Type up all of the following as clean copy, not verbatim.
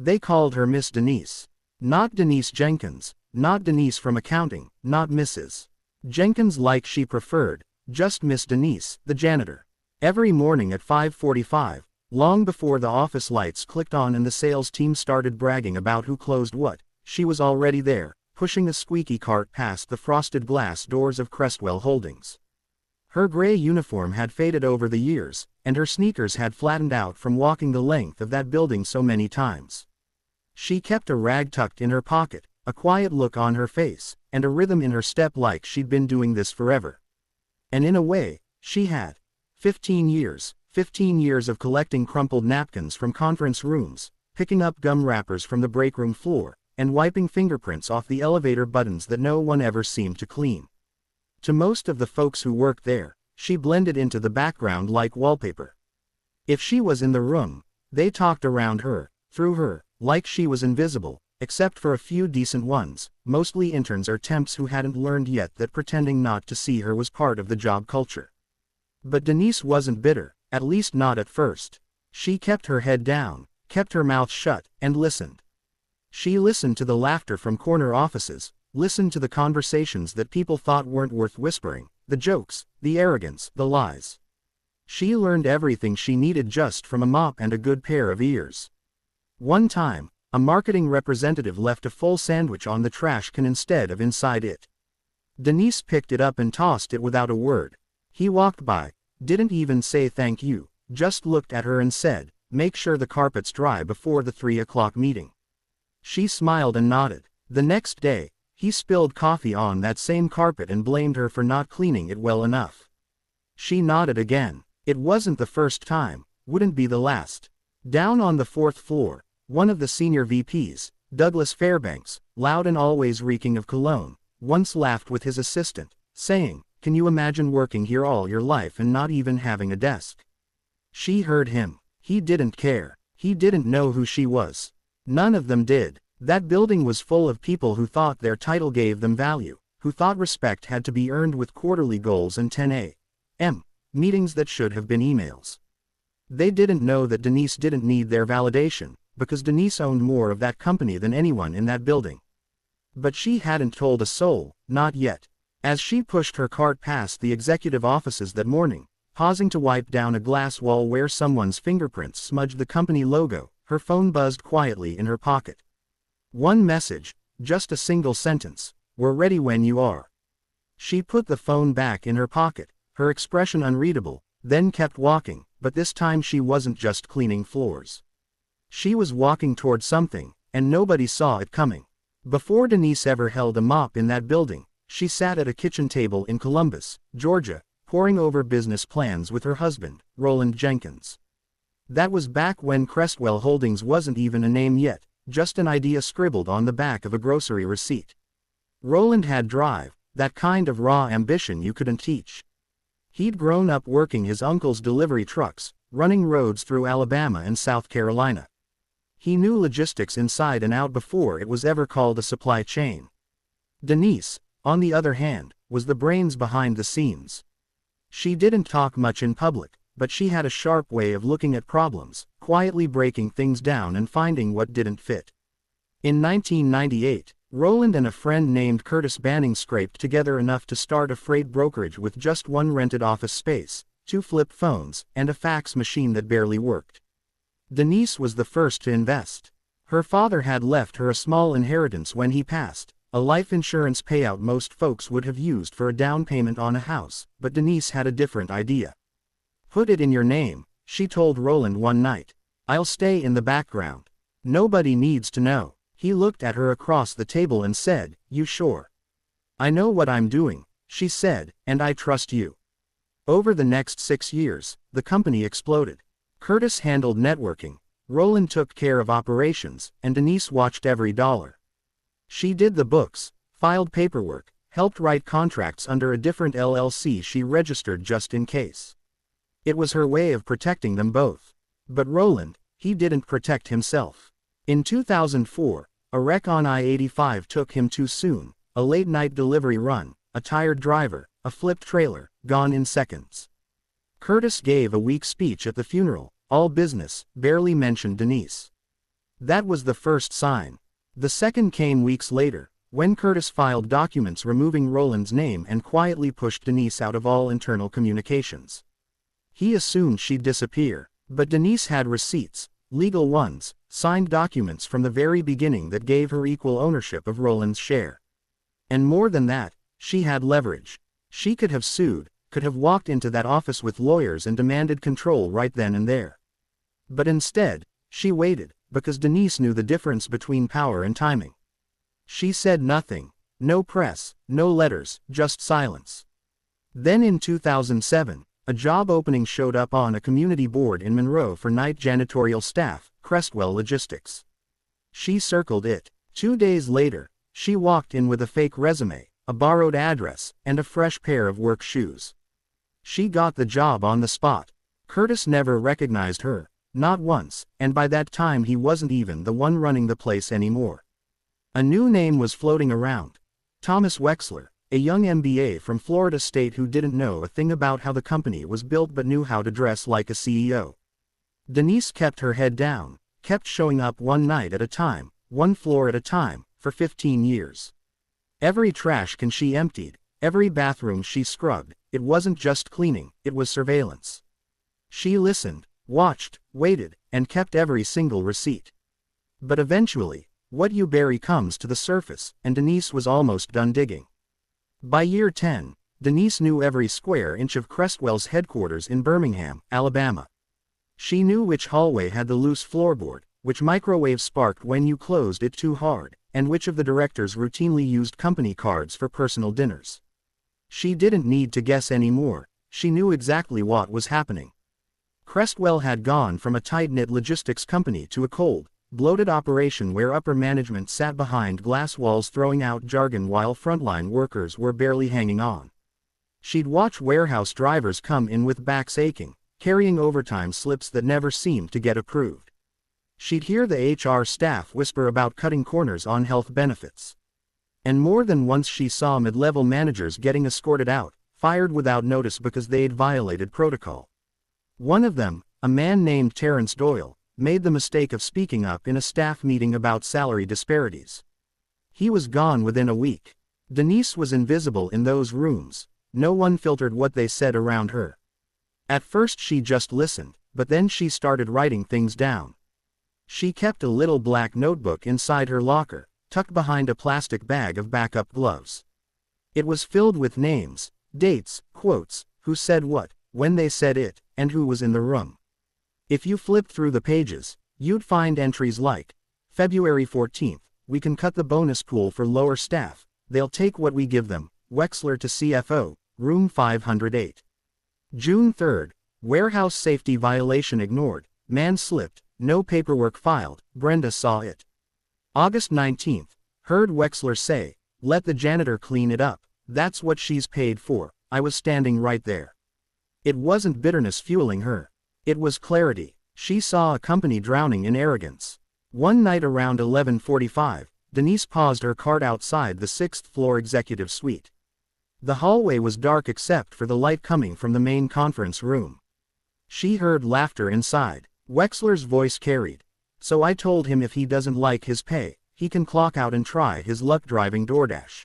They called her Miss Denise. Not Denise Jenkins, not Denise from accounting, not Mrs. Jenkins like she preferred, just Miss Denise, the janitor. Every morning at 5:45, long before the office lights clicked on and the sales team started bragging about who closed what, she was already there, pushing a squeaky cart past the frosted glass doors of Crestwell Holdings. Her gray uniform had faded over the years, and her sneakers had flattened out from walking the length of that building so many times. She kept a rag tucked in her pocket, a quiet look on her face, and a rhythm in her step like she'd been doing this forever. And in a way, she had. 15 years of collecting crumpled napkins from conference rooms, picking up gum wrappers from the breakroom floor, and wiping fingerprints off the elevator buttons that no one ever seemed to clean. To most of the folks who worked there, she blended into the background like wallpaper. If she was in the room, they talked around her, through her, like she was invisible, except for a few decent ones, mostly interns or temps who hadn't learned yet that pretending not to see her was part of the job culture. But Denise wasn't bitter, at least not at first. She kept her head down, kept her mouth shut, and listened. She listened to the laughter from corner offices, listened to the conversations that people thought weren't worth whispering, the jokes, the arrogance, the lies. She learned everything she needed just from a mop and a good pair of ears. One time, a marketing representative left a full sandwich on the trash can instead of inside it. Denise picked it up and tossed it without a word. He walked by, didn't even say thank you, just looked at her and said, "Make sure the carpet's dry before the 3 o'clock meeting." She smiled and nodded. The next day, he spilled coffee on that same carpet and blamed her for not cleaning it well enough. She nodded again. It wasn't the first time, wouldn't be the last. Down on the 4th floor, one of the senior VPs, Douglas Fairbanks, loud and always reeking of cologne, once laughed with his assistant, saying, "Can you imagine working here all your life and not even having a desk?" She heard him. He didn't care. He didn't know who she was. None of them did. That building was full of people who thought their title gave them value, who thought respect had to be earned with quarterly goals and 10 a.m. meetings that should have been emails. They didn't know that Denise didn't need their validation, because Denise owned more of that company than anyone in that building. But she hadn't told a soul, not yet. As she pushed her cart past the executive offices that morning, pausing to wipe down a glass wall where someone's fingerprints smudged the company logo, her phone buzzed quietly in her pocket. One message, just a single sentence, "We're ready when you are." She put the phone back in her pocket, her expression unreadable, then kept walking, but this time she wasn't just cleaning floors. She was walking toward something, and nobody saw it coming. Before Denise ever held a mop in that building, she sat at a kitchen table in Columbus, Georgia, poring over business plans with her husband, Roland Jenkins. That was back when Crestwell Holdings wasn't even a name yet, just an idea scribbled on the back of a grocery receipt. Roland had drive, that kind of raw ambition you couldn't teach. He'd grown up working his uncle's delivery trucks, running roads through Alabama and South Carolina. He knew logistics inside and out before it was ever called a supply chain. Denise, on the other hand, was the brains behind the scenes. She didn't talk much in public, but she had a sharp way of looking at problems, quietly breaking things down and finding what didn't fit. In 1998, Roland and a friend named Curtis Banning scraped together enough to start a freight brokerage with just one rented office space, 2 flip phones, and a fax machine that barely worked. Denise was the first to invest. Her father had left her a small inheritance when he passed, a life insurance payout most folks would have used for a down payment on a house, but Denise had a different idea. "Put it in your name," she told Roland one night. "I'll stay in the background. Nobody needs to know." He looked at her across the table and said, "You sure?" "I know what I'm doing," she said, "and I trust you." Over the next 6 years, the company exploded. Curtis handled networking, Roland took care of operations, and Denise watched every dollar. She did the books, filed paperwork, helped write contracts under a different LLC she registered just in case. It was her way of protecting them both. But Roland, he didn't protect himself. In 2004, a wreck on I-85 took him too soon, a late-night delivery run, a tired driver, a flipped trailer, gone in seconds. Curtis gave a weak speech at the funeral, all business, barely mentioned Denise. That was the first sign. The second came weeks later, when Curtis filed documents removing Roland's name and quietly pushed Denise out of all internal communications. He assumed she'd disappear, but Denise had receipts, legal ones, signed documents from the very beginning that gave her equal ownership of Roland's share. And more than that, she had leverage. She could have sued, could have walked into that office with lawyers and demanded control right then and there. But instead, she waited, because Denise knew the difference between power and timing. She said nothing. No press, no letters, just silence. Then in 2007, a job opening showed up on a community board in Monroe for night janitorial staff, Crestwell Logistics. She circled it. 2 days later, she walked in with a fake resume, a borrowed address, and a fresh pair of work shoes. She got the job on the spot. Curtis never recognized her, not once, and by that time he wasn't even the one running the place anymore. A new name was floating around. Thomas Wexler, a young MBA from Florida State who didn't know a thing about how the company was built but knew how to dress like a CEO. Denise kept her head down, kept showing up one night at a time, one floor at a time, for 15 years. Every trash can she emptied, every bathroom she scrubbed. It wasn't just cleaning, it was surveillance. She listened, watched, waited, and kept every single receipt. But eventually, what you bury comes to the surface, and Denise was almost done digging. By year 10, Denise knew every square inch of Crestwell's headquarters in Birmingham, Alabama. She knew which hallway had the loose floorboard, which microwave sparked when you closed it too hard, and which of the directors routinely used company cards for personal dinners. She didn't need to guess anymore, she knew exactly what was happening. Crestwell had gone from a tight-knit logistics company to a cold, bloated operation where upper management sat behind glass walls throwing out jargon while frontline workers were barely hanging on. She'd watch warehouse drivers come in with backs aching, carrying overtime slips that never seemed to get approved. She'd hear the HR staff whisper about cutting corners on health benefits. And more than once she saw mid-level managers getting escorted out, fired without notice because they'd violated protocol. One of them, a man named Terrence Doyle, made the mistake of speaking up in a staff meeting about salary disparities. He was gone within a week. Denise was invisible in those rooms. No one filtered what they said around her. At first she just listened, but then she started writing things down. She kept a little black notebook inside her locker, tucked behind a plastic bag of backup gloves. It was filled with names, dates, quotes, who said what, when they said it, and who was in the room. If you flipped through the pages, you'd find entries like, February 14th, we can cut the bonus pool for lower staff, they'll take what we give them, Wexler to CFO, room 508. June 3rd, warehouse safety violation ignored, man slipped, no paperwork filed, Brenda saw it. August 19th, heard Wexler say, let the janitor clean it up, that's what she's paid for, I was standing right there. It wasn't bitterness fueling her. It was clarity. She saw a company drowning in arrogance. One night around 11:45, Denise paused her cart outside the 6th-floor executive suite. The hallway was dark except for the light coming from the main conference room. She heard laughter inside. Wexler's voice carried. So I told him if he doesn't like his pay, he can clock out and try his luck driving DoorDash.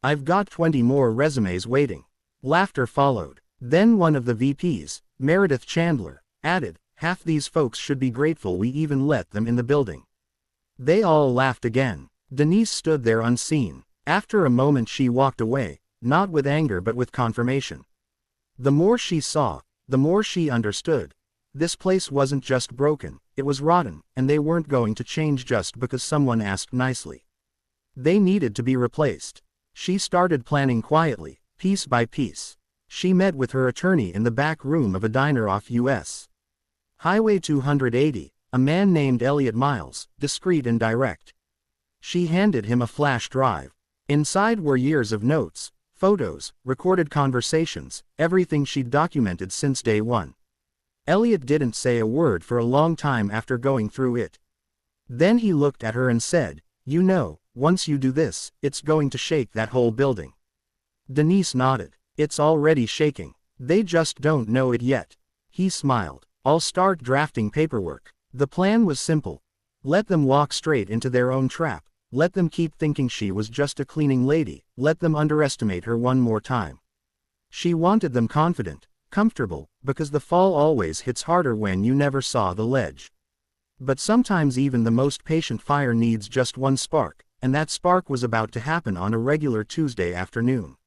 I've got 20 more resumes waiting. Laughter followed. Then one of the VPs, Meredith Chandler, added, half these folks should be grateful we even let them in the building. They all laughed again. Denise stood there unseen. After a moment she walked away, not with anger but with confirmation. The more she saw, the more she understood. This place wasn't just broken, it was rotten, and they weren't going to change just because someone asked nicely. They needed to be replaced. She started planning quietly, piece by piece. She met with her attorney in the back room of a diner off U.S. Highway 280, a man named Elliot Miles, discreet and direct. She handed him a flash drive. Inside were years of notes, photos, recorded conversations, everything she'd documented since day one. Elliot didn't say a word for a long time after going through it. Then he looked at her and said, you know, once you do this, it's going to shake that whole building. Denise nodded. It's already shaking. They just don't know it yet. He smiled. I'll start drafting paperwork. The plan was simple. Let them walk straight into their own trap. Let them keep thinking she was just a cleaning lady. Let them underestimate her one more time. She wanted them confident, comfortable, because the fall always hits harder when you never saw the ledge. But sometimes even the most patient fire needs just one spark, and that spark was about to happen on a regular Tuesday afternoon.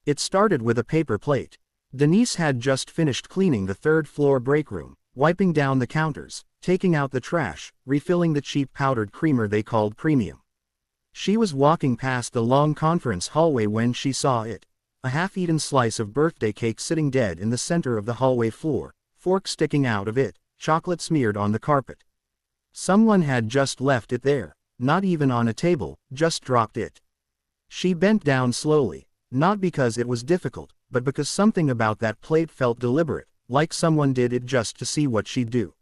It started with a paper plate. Denise had just finished cleaning the third-floor break room, wiping down the counters, taking out the trash, refilling the cheap powdered creamer they called premium. She was walking past the long conference hallway when she saw it. A half-eaten slice of birthday cake sitting dead in the center of the hallway floor, fork sticking out of it, chocolate smeared on the carpet. Someone had just left it there, not even on a table, just dropped it. She bent down slowly, not because it was difficult, but because something about that plate felt deliberate, like someone did it just to see what she'd do.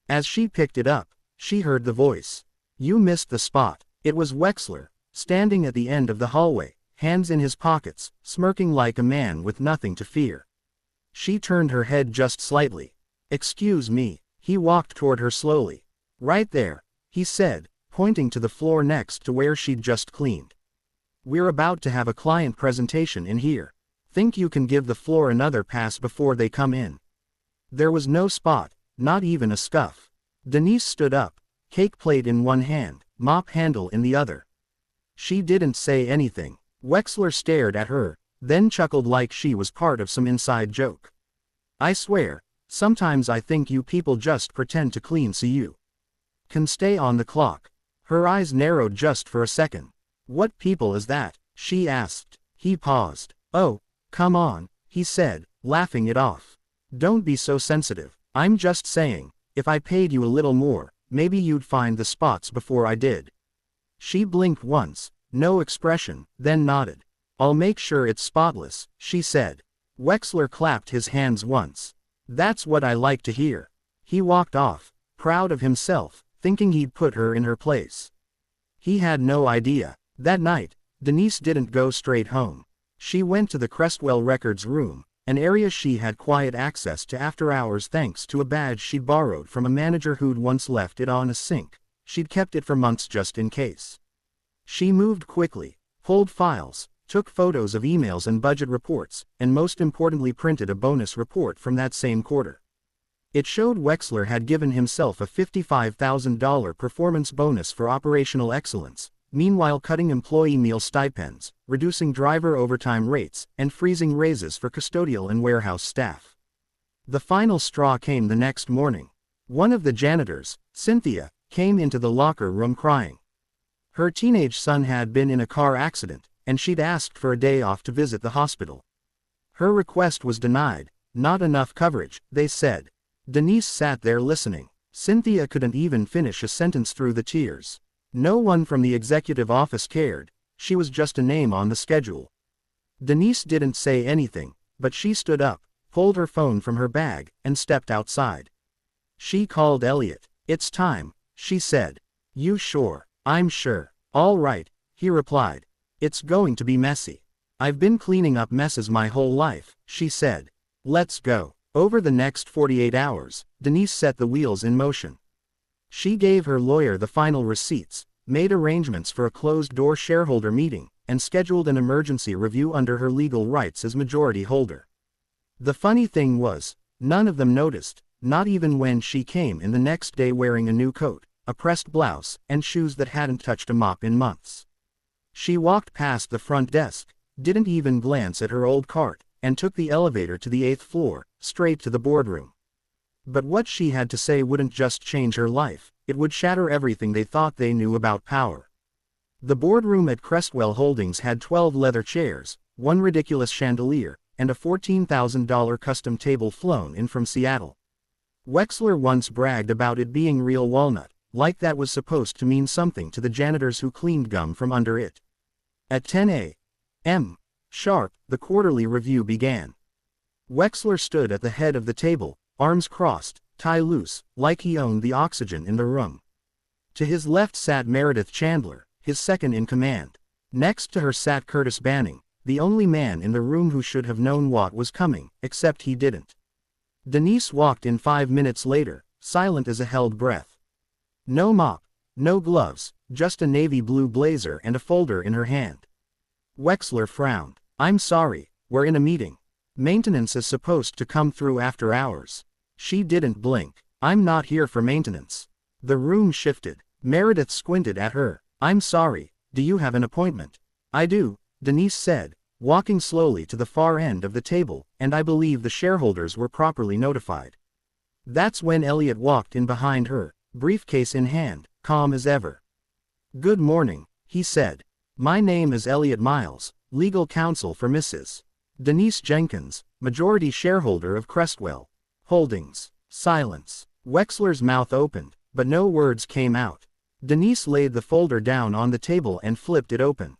As she picked it up, she heard the voice. "You missed the spot." It was Wexler, standing at the end of the hallway, hands in his pockets, smirking like a man with nothing to fear. She turned her head just slightly. "Excuse me." He walked toward her slowly. "Right there," he said, pointing to the floor next to where she'd just cleaned. "We're about to have a client presentation in here. Think you can give the floor another pass before they come in?" There was no spot, not even a scuff. Denise stood up, cake plate in one hand, mop handle in the other. She didn't say anything. Wexler stared at her, then chuckled like she was part of some inside joke. "I swear, sometimes I think you people just pretend to clean so you can stay on the clock." Her eyes narrowed just for a second. "What people is that?" she asked. He paused. "Oh, come on," he said, laughing it off. "Don't be so sensitive. I'm just saying, if I paid you a little more, maybe you'd find the spots before I did." She blinked once, no expression, then nodded. "I'll make sure it's spotless," she said. Wexler clapped his hands once. "That's what I like to hear." He walked off, proud of himself, thinking he'd put her in her place. He had no idea. That night, Denise didn't go straight home. She went to the Crestwell Records room, an area she had quiet access to after hours thanks to a badge she'd borrowed from a manager who'd once left it on a sink. She'd kept it for months just in case. She moved quickly, pulled files, took photos of emails and budget reports, and most importantly printed a bonus report from that same quarter. It showed Wexler had given himself a $55,000 performance bonus for operational excellence, meanwhile cutting employee meal stipends, reducing driver overtime rates, and freezing raises for custodial and warehouse staff. The final straw came the next morning. One of the janitors, Cynthia, came into the locker room crying. Her teenage son had been in a car accident, and she'd asked for a day off to visit the hospital. Her request was denied. "Not enough coverage," they said. Denise sat there listening. Cynthia couldn't even finish a sentence through the tears. No one from the executive office cared. She was just a name on the schedule. Denise didn't say anything, but she stood up, pulled her phone from her bag, and stepped outside. She called Elliot. "It's time," she said. "You sure?" "I'm sure." "All right," he replied. "It's going to be messy. I've been cleaning up messes my whole life," she said. "Let's go." Over the next 48 hours, Denise set the wheels in motion. She gave her lawyer the final receipts, made arrangements for a closed-door shareholder meeting, and scheduled an emergency review under her legal rights as majority holder. The funny thing was, none of them noticed, not even when she came in the next day wearing a new coat, a pressed blouse, and shoes that hadn't touched a mop in months. She walked past the front desk, didn't even glance at her old cart, and took the elevator to the 8th floor, straight to the boardroom. But what she had to say wouldn't just change her life, it would shatter everything they thought they knew about power. The boardroom at Crestwell Holdings had 12 leather chairs, one ridiculous chandelier, and a $14,000 custom table flown in from Seattle. Wexler once bragged about it being real walnut, like that was supposed to mean something to the janitors who cleaned gum from under it. At 10 a.m. sharp, the quarterly review began. Wexler stood at the head of the table, arms crossed, tie loose, like he owned the oxygen in the room. To his left sat Meredith Chandler, his second in command. Next to her sat Curtis Banning, the only man in the room who should have known what was coming, except he didn't. Denise walked in 5 minutes later, silent as a held breath. "No mop," no gloves, just a navy blue blazer and a folder in her hand. Wexler frowned. I'm sorry, we're in a meeting. Maintenance is supposed to come through after hours. She didn't blink. I'm not here for maintenance. The room shifted. Meredith squinted at her. I'm sorry, do you have an appointment? I do, Denise said, walking slowly to the far end of the table, and I believe the shareholders were properly notified. That's when Elliot walked in behind her, briefcase in hand, calm as ever. Good morning, he said. My name is Elliot Miles, legal counsel for Mrs. Denise Jenkins, majority shareholder of Crestwell Holdings. Silence. Wexler's mouth opened, but no words came out. Denise laid the folder down on the table and flipped it open.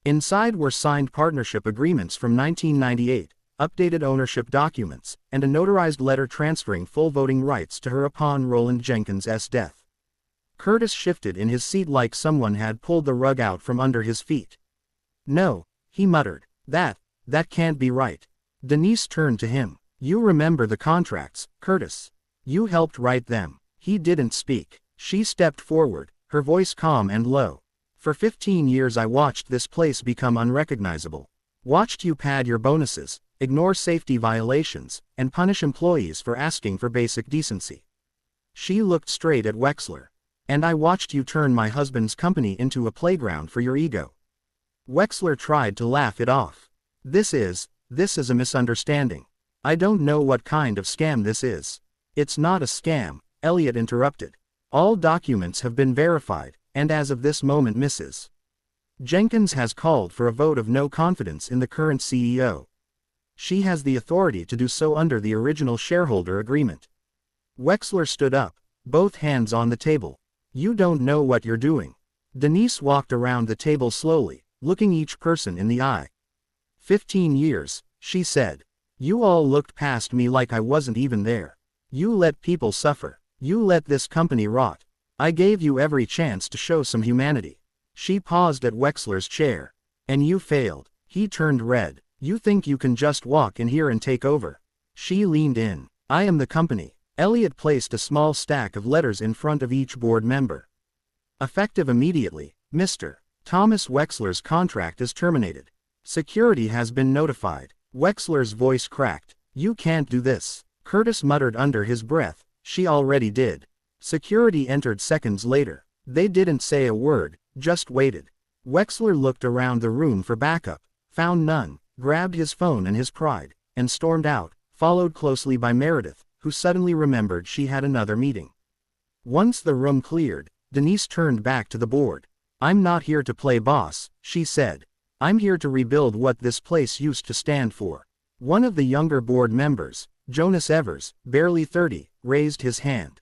Inside were signed partnership agreements from 1998, updated ownership documents, and a notarized letter transferring full voting rights to her upon Roland Jenkins' death. Curtis shifted in his seat like someone had pulled the rug out from under his feet. No, he muttered. That can't be right. Denise turned to him. You remember the contracts, Curtis. You helped write them. He didn't speak. She stepped forward, her voice calm and low. For 15 years I watched this place become unrecognizable. Watched you pad your bonuses, ignore safety violations, and punish employees for asking for basic decency. She looked straight at Wexler. And I watched you turn my husband's company into a playground for your ego. Wexler tried to laugh it off. This is a misunderstanding. I don't know what kind of scam this is. It's not a scam, Elliot interrupted. All documents have been verified, and as of this moment Mrs. Jenkins has called for a vote of no confidence in the current CEO. She has the authority to do so under the original shareholder agreement. Wexler stood up, both hands on the table. You don't know what you're doing. Denise walked around the table slowly, looking each person in the eye. 15 years, she said. You all looked past me like I wasn't even there. You let people suffer. You let this company rot. I gave you every chance to show some humanity. She paused at Wexler's chair. And you failed. He turned red. You think you can just walk in here and take over? She leaned in. I am the company. Elliot placed a small stack of letters in front of each board member. Effective immediately, Mr. Thomas Wexler's contract is terminated. Security has been notified. Wexler's voice cracked. You can't do this. Curtis muttered under his breath. She already did. Security entered seconds later. They didn't say a word, just waited. Wexler looked around the room for backup, found none, grabbed his phone and his pride, and stormed out, followed closely by Meredith, who suddenly remembered she had another meeting. Once the room cleared, Denise turned back to the board. I'm not here to play boss, she said. I'm here to rebuild what this place used to stand for. One of the younger board members, Jonas Evers, barely 30, raised his hand.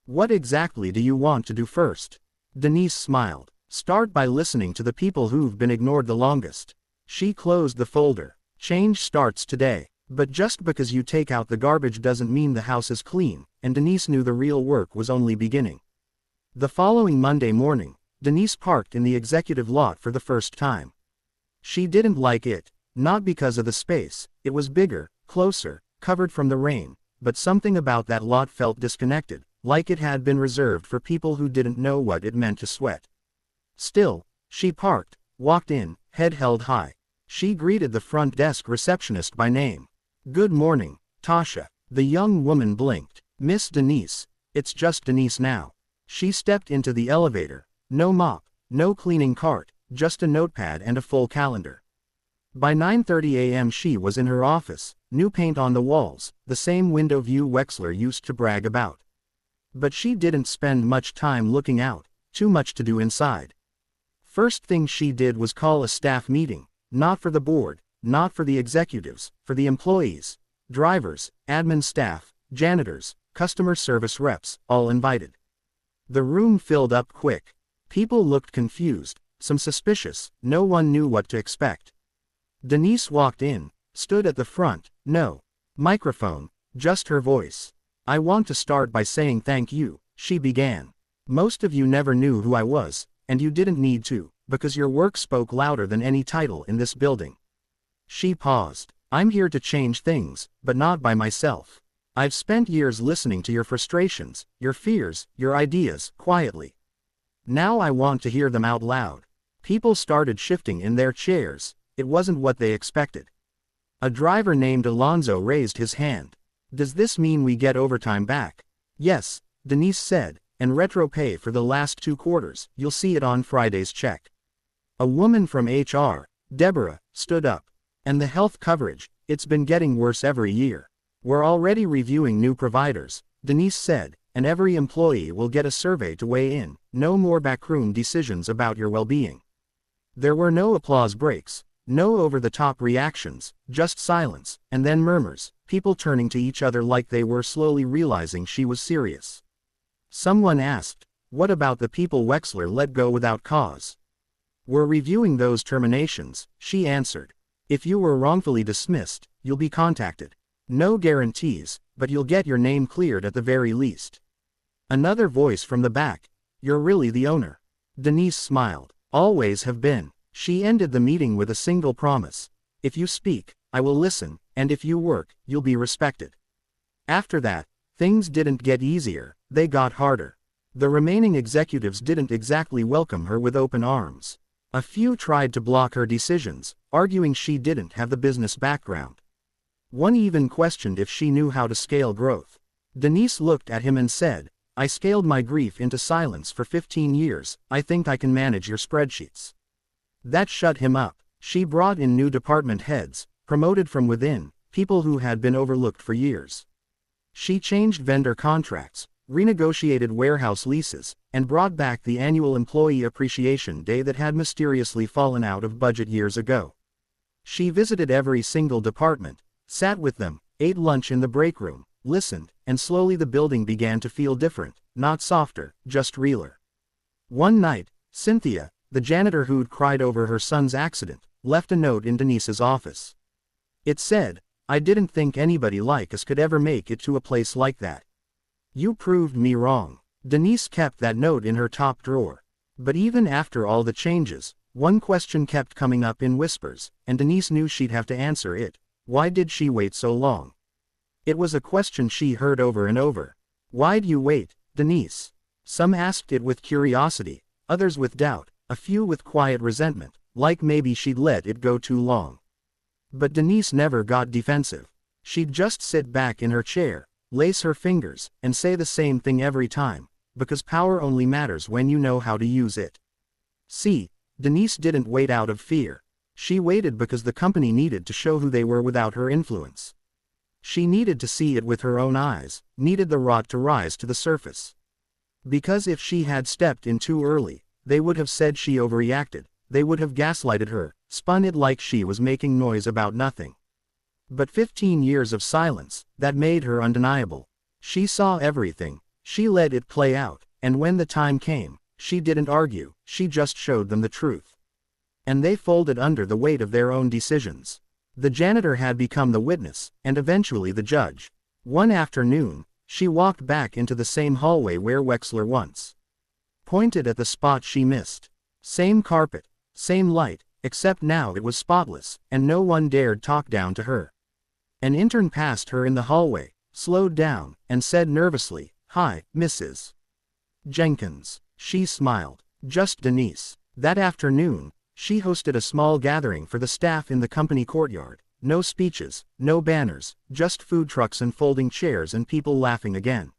What exactly do you want to do first? Denise smiled. Start by listening to the people who've been ignored the longest. She closed the folder. Change starts today. But just because you take out the garbage doesn't mean the house is clean, and Denise knew the real work was only beginning. The following Monday morning, Denise parked in the executive lot for the first time. She didn't like it, not because of the space. It was bigger, closer, covered from the rain, but something about that lot felt disconnected, like it had been reserved for people who didn't know what it meant to sweat. Still, she parked, walked in, head held high. She greeted the front desk receptionist by name. Good morning, Tasha. The young woman blinked. Miss Denise, it's just Denise now. She stepped into the elevator. No mop, no cleaning cart, just a notepad and a full calendar. By 9:30 a.m. she was in her office, new paint on the walls, the same window view Wexler used to brag about. But she didn't spend much time looking out, too much to do inside. First thing she did was call a staff meeting, not for the board, not for the executives, for the employees, drivers, admin staff, janitors, customer service reps, all invited. The room filled up quick. People looked confused, some suspicious, no one knew what to expect. Denise walked in, stood at the front, no microphone, just her voice. I want to start by saying thank you, she began. Most of you never knew who I was, and you didn't need to, because your work spoke louder than any title in this building. She paused. I'm here to change things, but not by myself. I've spent years listening to your frustrations, your fears, your ideas, quietly. Now I want to hear them out loud. People started shifting in their chairs. It wasn't what they expected. A driver named Alonzo raised his hand. Does this mean we get overtime back? Yes, Denise said, and retro pay for the last 2 quarters. You'll see it on Friday's check. A woman from HR, Deborah, stood up. And the health coverage, it's been getting worse every year. We're already reviewing new providers, Denise said, and every employee will get a survey to weigh in. No more backroom decisions about your well-being. There were no applause breaks, no over-the-top reactions, just silence, and then murmurs, people turning to each other like they were slowly realizing she was serious. Someone asked, what about the people Wexler let go without cause? We're reviewing those terminations, she answered. If you were wrongfully dismissed, you'll be contacted. No guarantees, but you'll get your name cleared at the very least. Another voice from the back, you're really the owner. Denise smiled. Always have been. She ended the meeting with a single promise. If you speak, I will listen, and if you work, you'll be respected. After that, things didn't get easier, they got harder. The remaining executives didn't exactly welcome her with open arms. A few tried to block her decisions, arguing she didn't have the business background. One even questioned if she knew how to scale growth. Denise looked at him and said, I scaled my grief into silence for 15 years, I think I can manage your spreadsheets. That shut him up. She brought in new department heads, promoted from within, people who had been overlooked for years. She changed vendor contracts, renegotiated warehouse leases, and brought back the annual employee appreciation day that had mysteriously fallen out of budget years ago. She visited every single department, sat with them, ate lunch in the break room, listened, and slowly the building began to feel different, not softer, just realer. One night, Cynthia, the janitor who'd cried over her son's accident, left a note in Denise's office. It said, I didn't think anybody like us could ever make it to a place like that. You proved me wrong. Denise kept that note in her top drawer. But even after all the changes, one question kept coming up in whispers, and Denise knew she'd have to answer it. Why did she wait so long? It was a question she heard over and over. Why'd you wait, Denise? Some asked it with curiosity, others with doubt, a few with quiet resentment, like maybe she'd let it go too long. But Denise never got defensive. She'd just sit back in her chair, lace her fingers, and say the same thing every time, because power only matters when you know how to use it. See, Denise didn't wait out of fear. She waited because the company needed to show who they were without her influence. She needed to see it with her own eyes, needed the rot to rise to the surface. Because if she had stepped in too early, they would have said she overreacted, they would have gaslighted her, spun it like she was making noise about nothing. But 15 years of silence, that made her undeniable. She saw everything, she let it play out, and when the time came, she didn't argue, she just showed them the truth. And they folded under the weight of their own decisions. The janitor had become the witness, and eventually the judge. One afternoon, she walked back into the same hallway where Wexler once pointed at the spot she missed. Same carpet, same light, except now it was spotless, and no one dared talk down to her. An intern passed her in the hallway, slowed down, and said nervously, Hi, Mrs. Jenkins. She smiled. Just Denise. That afternoon, she hosted a small gathering for the staff in the company courtyard. No speeches, no banners, just food trucks and folding chairs and people laughing again.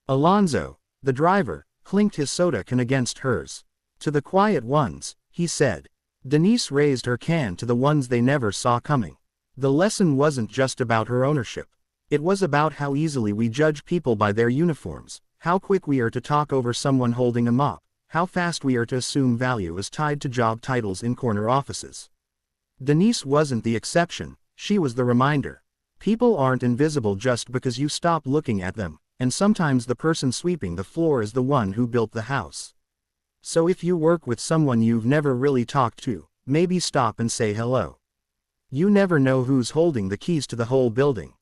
Alonzo, the driver, clinked his soda can against hers. To the quiet ones, he said. Denise raised her can to the ones they never saw coming. The lesson wasn't just about her ownership. It was about how easily we judge people by their uniforms, how quick we are to talk over someone holding a mop, how fast we are to assume value is tied to job titles in corner offices. Denise wasn't the exception, she was the reminder. People aren't invisible just because you stop looking at them, and sometimes the person sweeping the floor is the one who built the house. So if you work with someone you've never really talked to, maybe stop and say hello. You never know who's holding the keys to the whole building.